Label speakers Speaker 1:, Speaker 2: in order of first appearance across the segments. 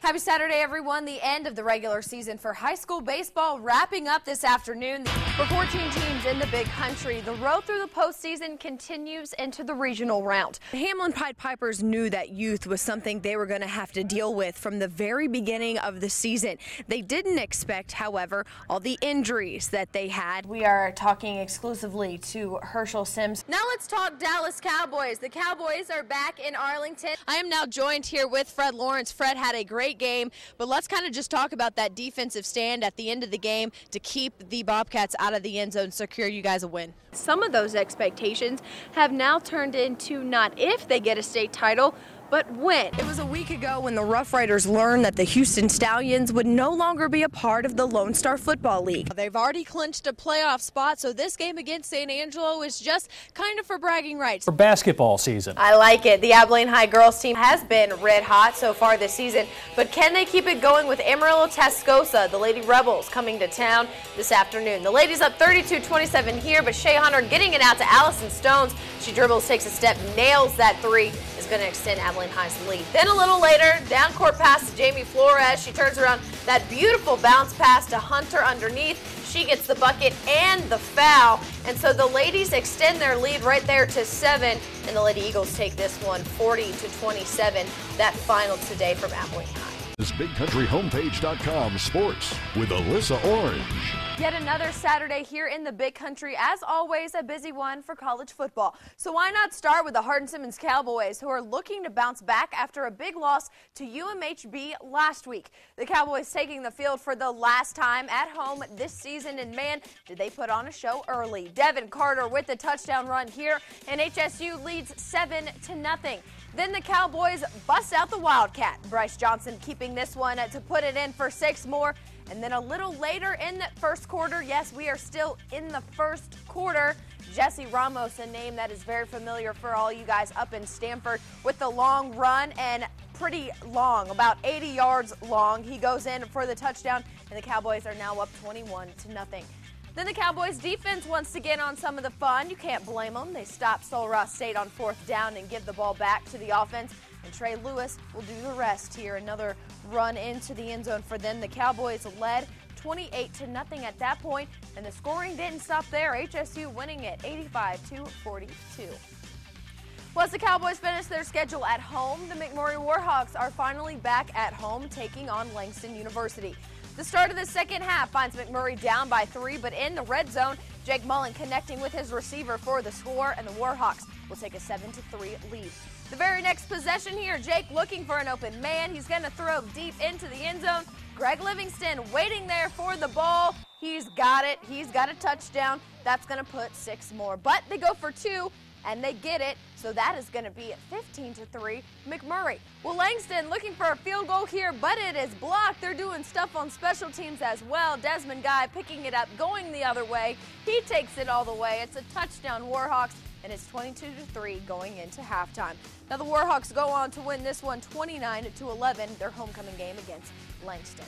Speaker 1: Happy Saturday, everyone. The end of the regular season for high school baseball wrapping up this afternoon. For 14 teams in the big country, the road through the postseason continues into the regional round. The Hamlin Pied Pipers knew that youth was something they were going to have to deal with from the very beginning of the season. They didn't expect, however, all the injuries that they had. We are talking exclusively to Herschel Sims. Now let's talk Dallas Cowboys. The Cowboys are back in Arlington. I am now joined here with Fred Lawrence. Fred had a great game, but let's kind of just talk about that defensive stand at the end of the game to keep the Bobcats out of the end zone, secure you guys a win. Some of those expectations have now turned into not if they get a state title, but when. It was a week ago when the Rough Riders learned that the Houston Stallions would no longer be a part of the Lone Star Football League. They've already clinched a playoff spot, so this game against San Angelo is just kind of for bragging rights.
Speaker 2: For basketball season.
Speaker 1: I like it. The Abilene High girls team has been red hot so far this season, but can they keep it going with Amarillo Tascosa, the Lady Rebels, coming to town this afternoon? The ladies up 32-27 here, but Shea Hunter getting it out to Allison Stones. She dribbles, takes a step, nails that three. Going to extend Abilene High's lead. Then a little later, down court pass to Jamie Flores. She turns around, that beautiful bounce pass to Hunter underneath. She gets the bucket and the foul. And so the ladies extend their lead right there to 7. And the Lady Eagles take this one 40-27. That final today from Abilene High.
Speaker 3: This BigCountryHomepage.com sports with Alyssa Orange.
Speaker 1: Yet another Saturday here in the Big Country. As always, a busy one for college football. So why not start with the Hardin-Simmons Cowboys, who are looking to bounce back after a big loss to UMHB last week. The Cowboys taking the field for the last time at home this season, and man, did they put on a show early. Devin Carter with the touchdown run here, and HSU leads 7-0. Then the Cowboys bust out the Wildcat. Bryce Johnson keeping this one to put it in for 6 more. And then a little later in the first quarter, yes, we are still in the first quarter, Jesse Ramos, a name that is very familiar for all you guys up in Stanford, with the long run, and pretty long, about 80 yards long. He goes in for the touchdown, and the Cowboys are now up 21-0. Then the Cowboys defense wants to get on some of the fun. You can't blame them. They stop Sul Ross State on 4th down and give the ball back to the offense. And Trey Lewis will do the rest here. Another run into the end zone for them. The Cowboys led 28-0 at that point, and the scoring didn't stop there. HSU winning it 85-42. Plus, the Cowboys finished their schedule at home. The McMurray Warhawks are finally back at home, taking on Langston University. The start of the second half finds McMurray down by 3, but in the red zone, Jake Mullen connecting with his receiver for the score, and the Warhawks will take a 7-3 lead. The very next possession here, Jake looking for an open man. He's going to throw deep into the end zone. Greg Livingston waiting there for the ball. He's got it. He's got a touchdown. That's going to put 6 more. But they go for 2, and they get it. So that is going to be 15-3 McMurray. Well, Langston looking for a field goal here, but it is blocked. They're doing stuff on special teams as well. Desmond Guy picking it up, going the other way. He takes it all the way. It's a touchdown, Warhawks, and it's 22-3 going into halftime. Now the Warhawks go on to win this one 29-11, their homecoming game against Langston.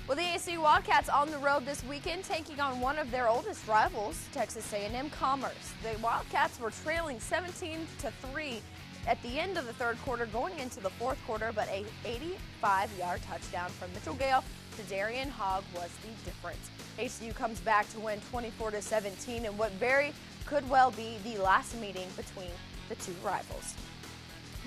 Speaker 1: Well, the ASU Wildcats on the road this weekend, taking on one of their oldest rivals, Texas A&M Commerce. The Wildcats were trailing 17-3 at the end of the third quarter, going into the fourth quarter, but a 85-yard touchdown from Mitchell Gale to Darian Hogg was the difference. ASU comes back to win 24-17 in what very could well be the last meeting between the two rivals.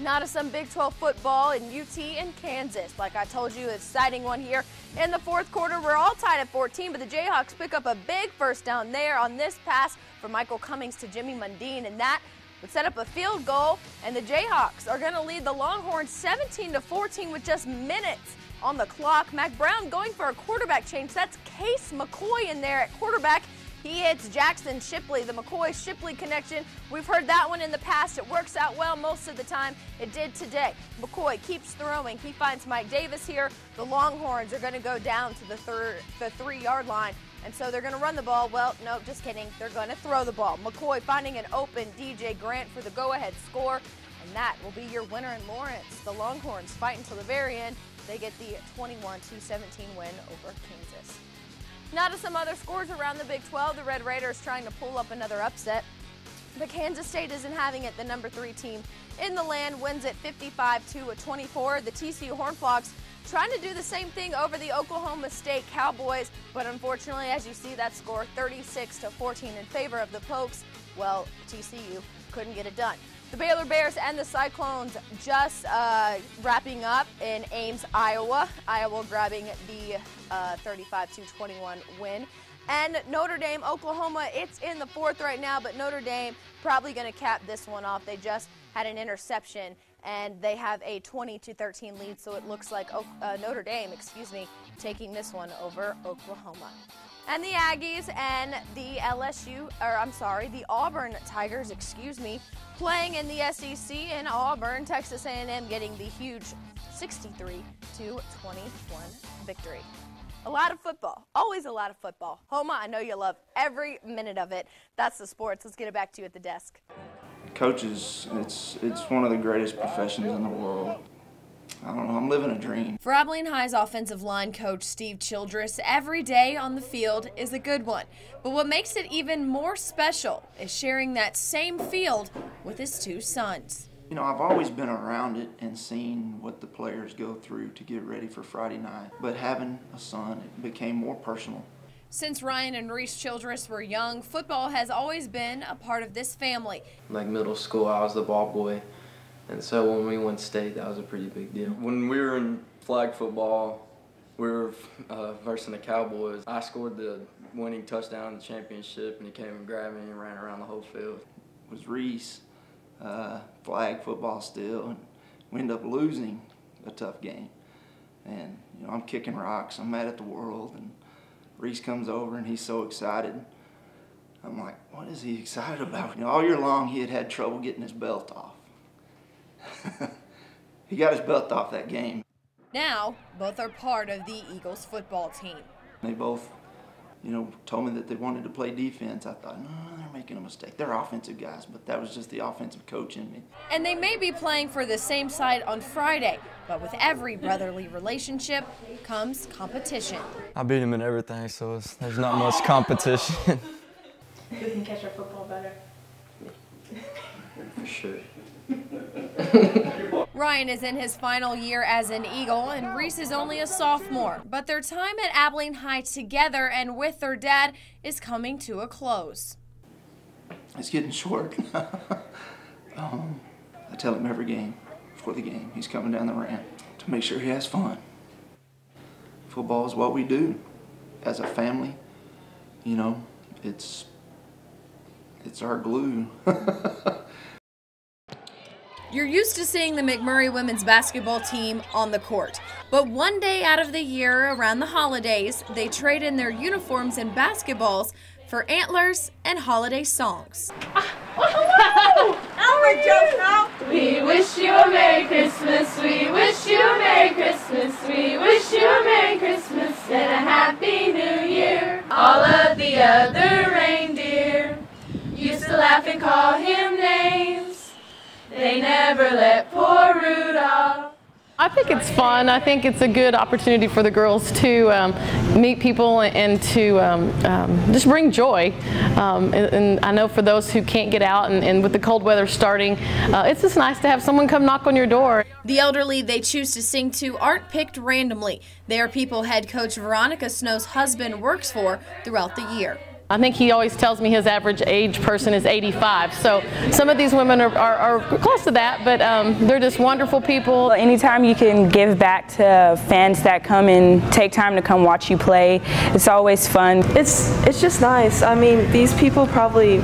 Speaker 1: Now to some Big 12 football in UT and Kansas. Like I told you, exciting one here. In the fourth quarter, we're all tied at 14, but the Jayhawks pick up a big first down there on this pass from Michael Cummings to Jimmy Mundine, and that would set up a field goal, and the Jayhawks are going to lead the Longhorns 17-14 with just minutes on the clock. Mac Brown going for a quarterback change. That's Case McCoy in there at quarterback. He hits Jackson Shipley, the McCoy-Shipley connection. We've heard that one in the past. It works out well most of the time. It did today. McCoy keeps throwing. He finds Mike Davis here. The Longhorns are going to go down to the 3-yard line, and so they're going to run the ball. Well, no, just kidding. They're going to throw the ball. McCoy finding an open DJ Grant for the go-ahead score, and that will be your winner in Lawrence. The Longhorns fight until the very end. They get the 21-17 win over Kansas. Now to some other scores around the Big 12. The Red Raiders trying to pull up another upset. But Kansas State isn't having it. The number 3 team in the land wins it 55-24. The TCU Horned Frogs trying to do the same thing over the Oklahoma State Cowboys, but unfortunately, as you see that score, 36-14 in favor of the Pokes, well, TCU couldn't get it done. The Baylor Bears and the Cyclones just wrapping up in Ames, Iowa. Iowa grabbing the 35-21 win. And Notre Dame, Oklahoma, it's in the fourth right now, but Notre Dame probably going to cap this one off. They just had an interception, and they have a 20-13 lead, so it looks like Notre Dame, taking this one over Oklahoma. And the Aggies and the the Auburn Tigers, playing in the SEC in Auburn, Texas A&M getting the huge 63-21 victory. A lot of football, always a lot of football. Homa, I know you love every minute of it. That's the sports. Let's get it back to you at the desk.
Speaker 2: Coaches, it's one of the greatest professions in the world. I don't know, I'm living a dream.
Speaker 1: For Abilene High's offensive line coach Steve Childress, every day on the field is a good one. But what makes it even more special is sharing that same field with his two sons.
Speaker 2: You know, I've always been around it and seen what the players go through to get ready for Friday night. But having a son, it became more personal.
Speaker 1: Since Ryan and Reese Childress were young, football has always been a part of this family.
Speaker 4: Like middle school, I was the ball boy. And so when we won state, that was a pretty big deal. When we were in flag football, we were versing the Cowboys. I scored the winning touchdown in the championship, and he came and grabbed me and ran around the whole field.
Speaker 2: It was Reese, flag football still, and we ended up losing a tough game. And you know, I'm kicking rocks, I'm mad at the world, and Reese comes over and he's so excited. I'm like, what is he excited about? You know, all year long he had trouble getting his belt off. He got his belt off that game.
Speaker 1: Now, both are part of the Eagles football team.
Speaker 2: They both, you know, told me that they wanted to play defense. I thought, no, they're making a mistake. They're offensive guys, but that was just the offensive coach in me.
Speaker 1: And they may be playing for the same side on Friday, but with every brotherly relationship comes competition.
Speaker 5: I beat him in everything, so there's not much competition.
Speaker 6: Who can catch our football better?
Speaker 4: For sure.
Speaker 1: Ryan is in his final year as an Eagle, and Reese is only a sophomore. But their time at Abilene High together and with their dad is coming to a close.
Speaker 2: It's getting short. I tell him every game, before the game, he's coming down the ramp to make sure he has fun. Football is what we do as a family. You know, it's our glue.
Speaker 1: You're used to seeing the McMurray women's basketball team on the court. But one day out of the year, around the holidays, they trade in their uniforms and basketballs for antlers and holiday songs.
Speaker 6: Hello! How are you? We wish you a Merry Christmas. We wish you a Merry Christmas. We wish you a Merry Christmas and a Happy New Year. All of the other reindeer used to laugh and call him names. They never let poor Rudolph.
Speaker 7: I think it's fun. I think it's a good opportunity for the girls to meet people and to just bring joy. And I know for those who can't get out and with the cold weather starting, it's just nice to have someone come knock on your door.
Speaker 1: The elderly they choose to sing to aren't picked randomly. They are people head coach Veronica Snow's husband works for throughout the year.
Speaker 7: I think he always tells me his average age person is 85. So some of these women are close to that, but they're just wonderful people.
Speaker 8: Anytime you can give back to fans that come and take time to come watch you play, it's always fun.
Speaker 9: It's just nice. I mean, these people probably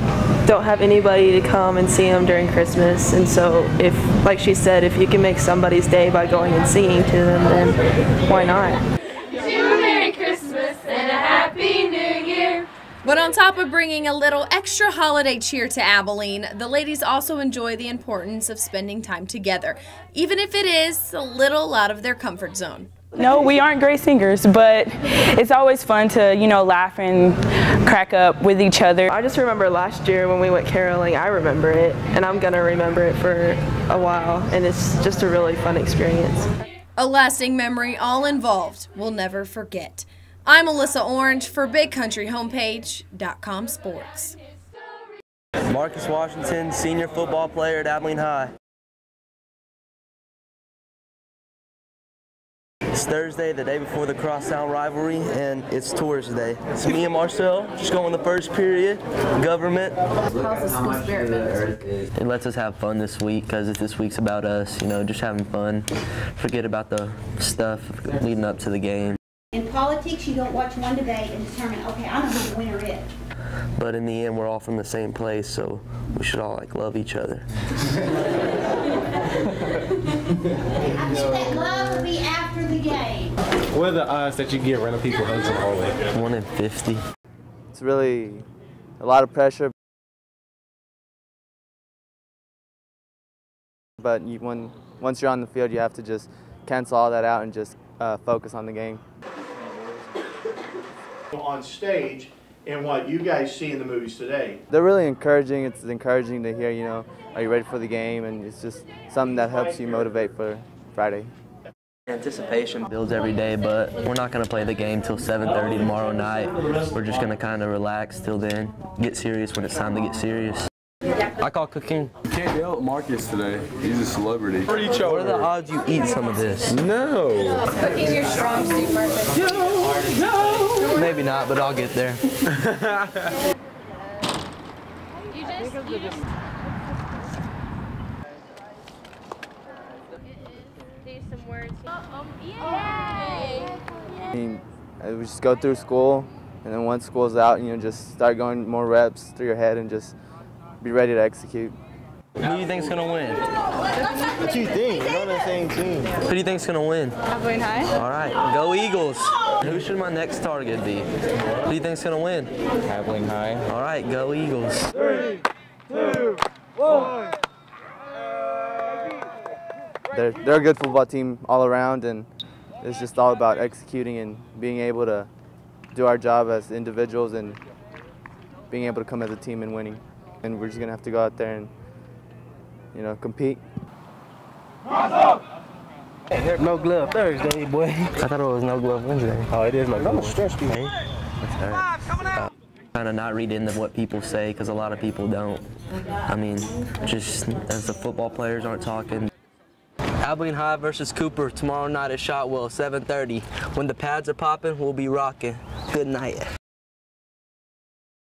Speaker 9: don't have anybody to come and see them during Christmas, and so if, like she said, if you can make somebody's day by going and singing to them, then why not?
Speaker 6: Merry Christmas and a Happy New Year.
Speaker 1: But on top of bringing a little extra holiday cheer to Abilene, the ladies also enjoy the importance of spending time together, even if it is a little out of their comfort zone.
Speaker 8: No, we aren't great singers, but it's always fun to, you know, laugh and crack up with each other.
Speaker 9: I just remember last year when we went caroling, I remember it, and I'm gonna remember it for a while, and it's just a really fun experience.
Speaker 1: A lasting memory all involved will never forget. I'm Alyssa Orange for BigCountryHomepage.com Sports.
Speaker 10: Marcus Washington, senior football player at Abilene High. It's Thursday, the day before the Crosstown rivalry, and it's tours day. So me and Marcel just go in the first period, government.
Speaker 6: How's the school spirit been?
Speaker 10: It lets us have fun this week because this week's about us, you know, just having fun. Forget about the stuff leading up to the game.
Speaker 11: In politics, you don't watch one debate and determine, okay, I know who the winner is.
Speaker 10: But in the end, we're all from the same place, so we should all like love each other.
Speaker 11: I'm sure that love will be after the game.
Speaker 12: What are the odds that you get random people hugs in the hallway?
Speaker 10: 1 in 50.
Speaker 13: It's really a lot of pressure. But once you're on the field, you have to just cancel all that out and just focus on the game.
Speaker 14: On stage and what you guys see in the movies today.
Speaker 13: They're really encouraging. It's encouraging to hear, you know, are you ready for the game? And it's just something that helps you motivate for Friday.
Speaker 10: Anticipation builds every day, but we're not going to play the game till 7:30 tomorrow night. We're just going to kind of relax till then, get serious when it's time to get serious. I call cooking.
Speaker 15: You can't yell at Marcus today. He's a celebrity.
Speaker 10: What are the odds you eat some of this?
Speaker 15: No.
Speaker 6: Cooking's your strong suit, Marcus.
Speaker 10: No. Maybe not, but I'll get there.
Speaker 6: You just do some words. Yay!
Speaker 13: I mean, we just go through school, and then once school's out, you know, just start going more reps through your head and just be ready to execute.
Speaker 10: Who do you think's gonna win?
Speaker 13: What do you think? We're on the same team.
Speaker 10: Who do you think's gonna win?
Speaker 6: Abilene High.
Speaker 10: All right, go Eagles. Who should my next target be? Who do you think's gonna win?
Speaker 5: Abilene High.
Speaker 10: All right, go Eagles.
Speaker 14: 3, 2, 1.
Speaker 13: They're a good football team all around, and it's just all about executing and being able to do our job as individuals and being able to come as a team and winning. And we're just gonna have to go out there and, you know, compete.
Speaker 10: No glove Thursday, boy. I thought it was no glove Wednesday.
Speaker 12: Oh, it is no glove Wednesday.
Speaker 10: Kind of not read into what people say because a lot of people don't. I mean, just as the football players aren't talking. Abilene High versus Cooper tomorrow night at Shotwell, 7:30. When the pads are popping, we'll be rocking. Good night.